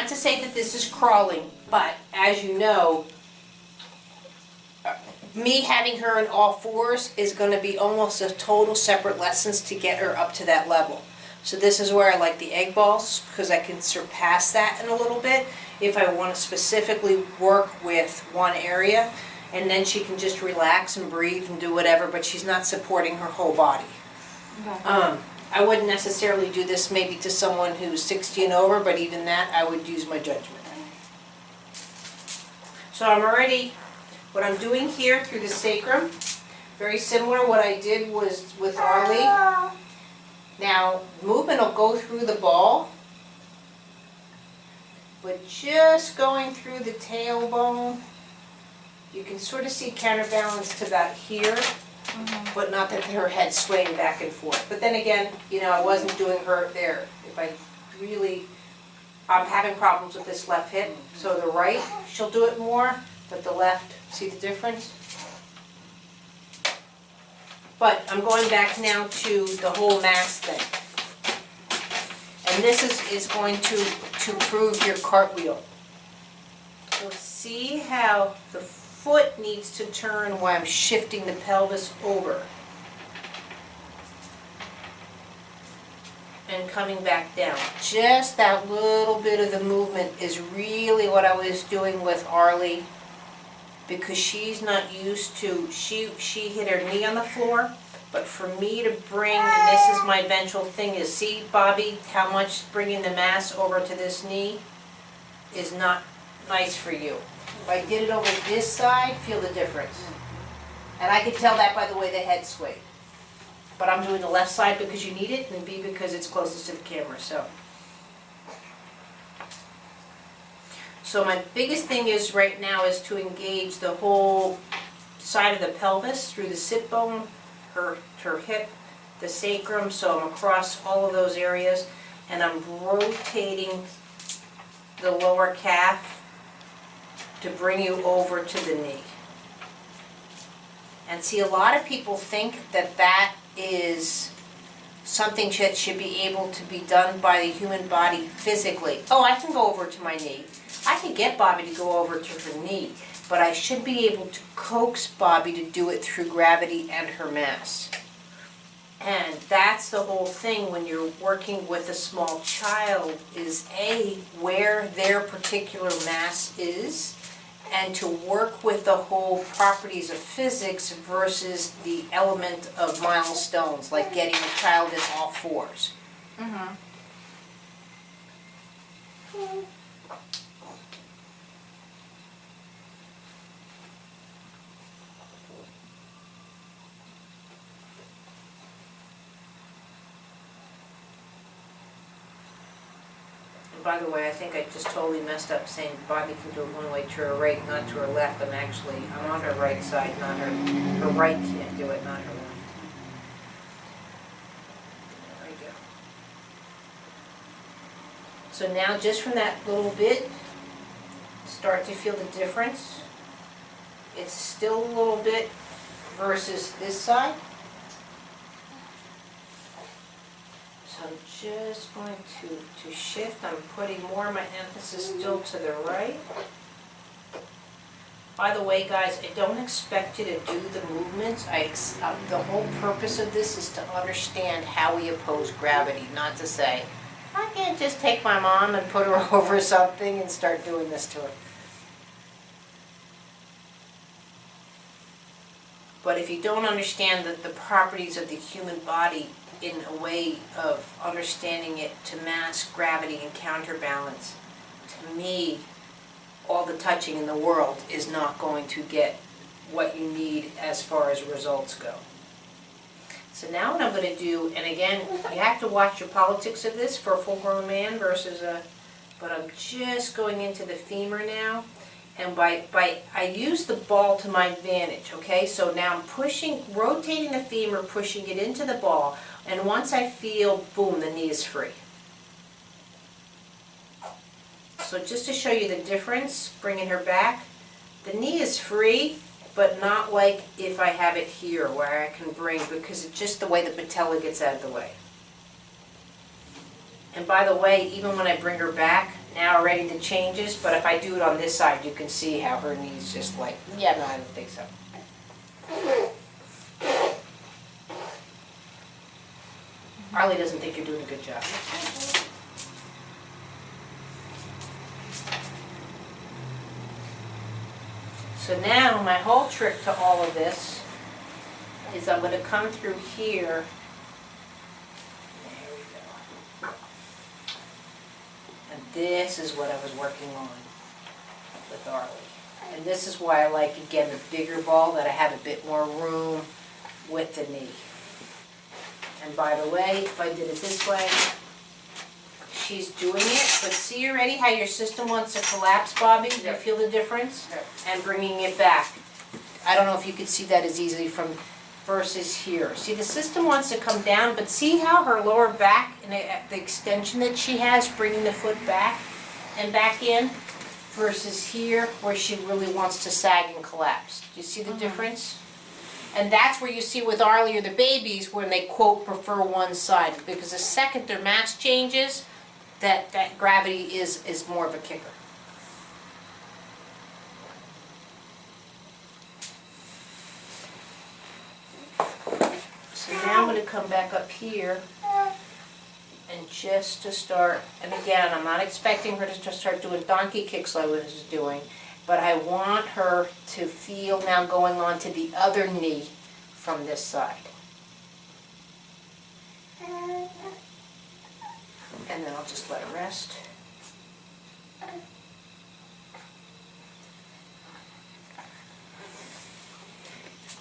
not to say that this is crawling, but as you know, me having her in all fours is going to be almost a total separate lessons to get her up to that level. So this is where I like the egg balls, because I can surpass that in a little bit if I want to specifically work with one area, and then she can just relax and breathe and do whatever, but she's not supporting her whole body. Okay. I wouldn't necessarily do this maybe to someone who's 60 and over, but even that, I would use my judgment. So what I'm doing here through the sacrum, very similar what I did was with Arlie. Now, movement will go through the ball, but just going through the tailbone, you can sort of see counterbalance to about here, but not that her head's swaying back and forth. But then again, I wasn't doing her there. I'm having problems with this left hip, so the right, she'll do it more, but the left, see the difference? But I'm going back now to the whole mass thing. And this is going to prove your cartwheel. So see how the foot needs to turn while I'm shifting the pelvis over. And coming back down. Just that little bit of the movement is really what I was doing with Arlie, because she's not used to, she hit her knee on the floor, but for me to bring, and this is my ventral thing, is see, Bobby, how much bringing the mass over to this knee is not nice for you. If I did it over this side, feel the difference. And I could tell that by the way the head swayed. But I'm doing the left side because you need it, and B because it's closest to the camera, so. So my biggest thing is right now is to engage the whole side of the pelvis through the sit bone, her hip, the sacrum, so I'm across all of those areas, and I'm rotating the lower calf to bring you over to the knee. And see, a lot of people think that that is something that should be able to be done by the human body physically. Oh, I can go over to my knee. I can get Bobby to go over to her knee, but I should be able to coax Bobby to do it through gravity and her mass. And that's the whole thing when you're working with a small child, is A, where their particular mass is, and to work with the whole properties of physics versus the element of milestones, like getting a child in all fours. By the way, I think I just totally messed up saying Bobby can do it one way to her right, not to her left. I'm on her right side, not her right can't do it, not her left. There we go. So now just from that little bit, start to feel the difference. It's still a little bit versus this side. So I'm just going to shift. I'm putting more of my emphasis still to the right. By the way, guys, I don't expect you to do the movements. The whole purpose of this is to understand how we oppose gravity, not to say, I can't just take my mom and put her over something and start doing this to her. But if you don't understand the properties of the human body in a way of understanding it to mass, gravity, and counterbalance, to me, all the touching in the world is not going to get what you need as far as results go. So now what I'm going to do, and again, you have to watch your politics of this for a full-grown man versus but I'm just going into the femur now. And I use the ball to my advantage, okay? So now I'm rotating the femur, pushing it into the ball, and once I feel, boom, the knee is free. So just to show you the difference, bringing her back, the knee is free, but not like if I have it here where I can bring, because it's just the way the patella gets out of the way. And by the way, even when I bring her back, now already the changes, but if I do it on this side, you can see how her knee's just like, yeah, no, I don't think so. Arlie doesn't think you're doing a good job. So now my whole trick to all of this is I'm going to come through here. There we go. And this is what I was working on with Arlie. And this is why I like, again, the bigger ball, that I have a bit more room with the knee. And by the way, if I did it this way, she's doing it, but see already how your system wants to collapse, Bobby? You feel the difference? And bringing it back. I don't know if you could see that as easily from versus here. See, the system wants to come down, but see how her lower back and the extension that she has, bringing the foot back and back in, versus here where she really wants to sag and collapse. Do you see the difference? And that's where you see with Arlie or the babies when they, quote, prefer one side. Because the second their mass changes, that gravity is more of a kicker. So now I'm going to come back up here and just to start, and again, I'm not expecting her to just start doing donkey kicks like I was doing, but I want her to feel now going on to the other knee from this side. And then I'll just let it rest.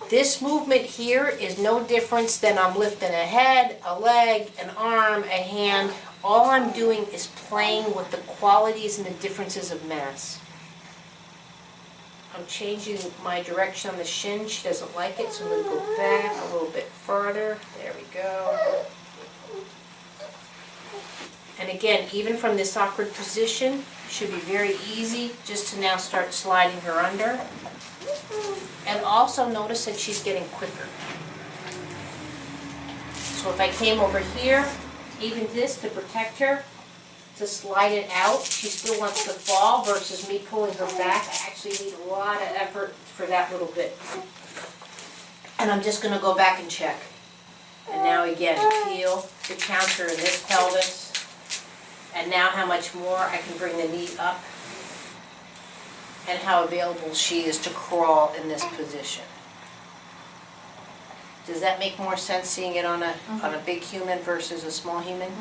This movement here is no difference than I'm lifting a head, a leg, an arm, a hand. All I'm doing is playing with the qualities and the differences of mass. I'm changing my direction on the shin. She doesn't like it, so I'm going to go back a little bit further. There we go. And again, even from this awkward position, should be very easy just to now start sliding her under. And also notice that she's getting quicker. So if I came over here, even this to protect her, to slide it out, she still wants to fall versus me pulling her back. I actually need a lot of effort for that little bit. And I'm just going to go back and check. And now again, feel the counter in this pelvis. And now how much more I can bring the knee up. And how available she is to crawl in this position. Does that make more sense, seeing it on a big human versus a small human?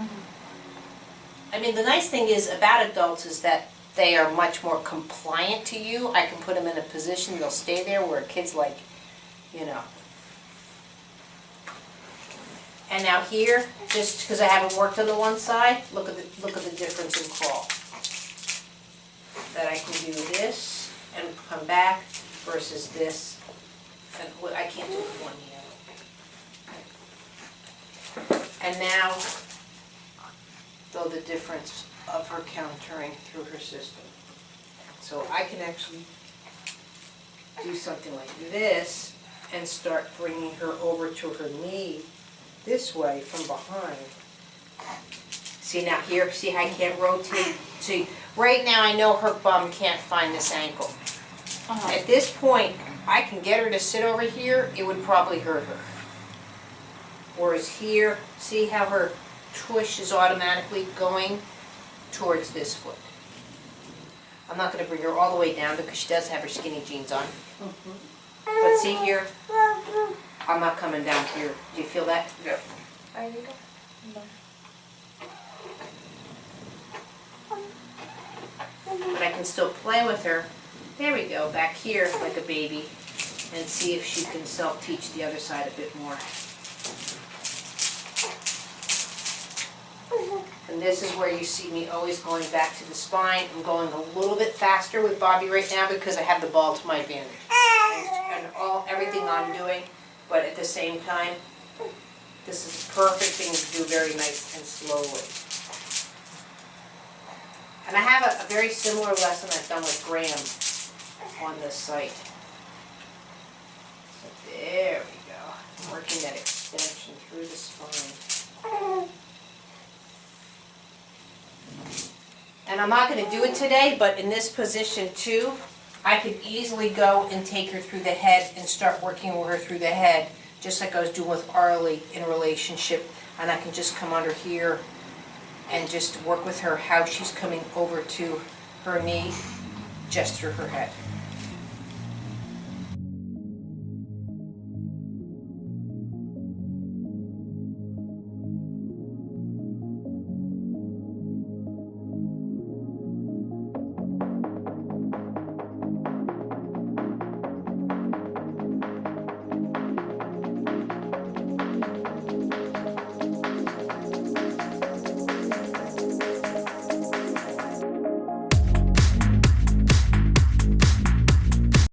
I mean, the nice thing is about adults is that they are much more compliant to you. I can put them in a position, they'll stay there, where kids like, you know. And now here, just because I haven't worked on the one side, look at the difference in crawl. That I can do this and come back versus this, and I can't do it one yet. And now, though, the difference of her countering through her system. So I can actually do something like this and start bringing her over to her knee this way from behind. See now here, see how I can't rotate? See, right now I know her bum can't find this ankle. At this point, I can get her to sit over here, it would probably hurt her. Whereas here, see how her tush is automatically going towards this foot. I'm not going to bring her all the way down because she does have her skinny jeans on. But see here, I'm not coming down here. Do you feel that? Yeah. Are you go? No. But I can still play with her. There we go, back here like a baby, and see if she can self-teach the other side a bit more. And this is where you see me always going back to the spine. I'm going a little bit faster with Bobby right now because I have the ball to my advantage. And everything I'm doing, but at the same time, this is a perfect thing to do very nice and slowly. And I have a very similar lesson I've done with Graham on this site. So there we go. I'm working that extension through the spine. And I'm not gonna do it today, but in this position too, I could easily go and take her through the head and start working with her through the head, just like I was doing with Arlie in a relationship. And I can just come under here and just work with her how she's coming over to her knee, just through her head.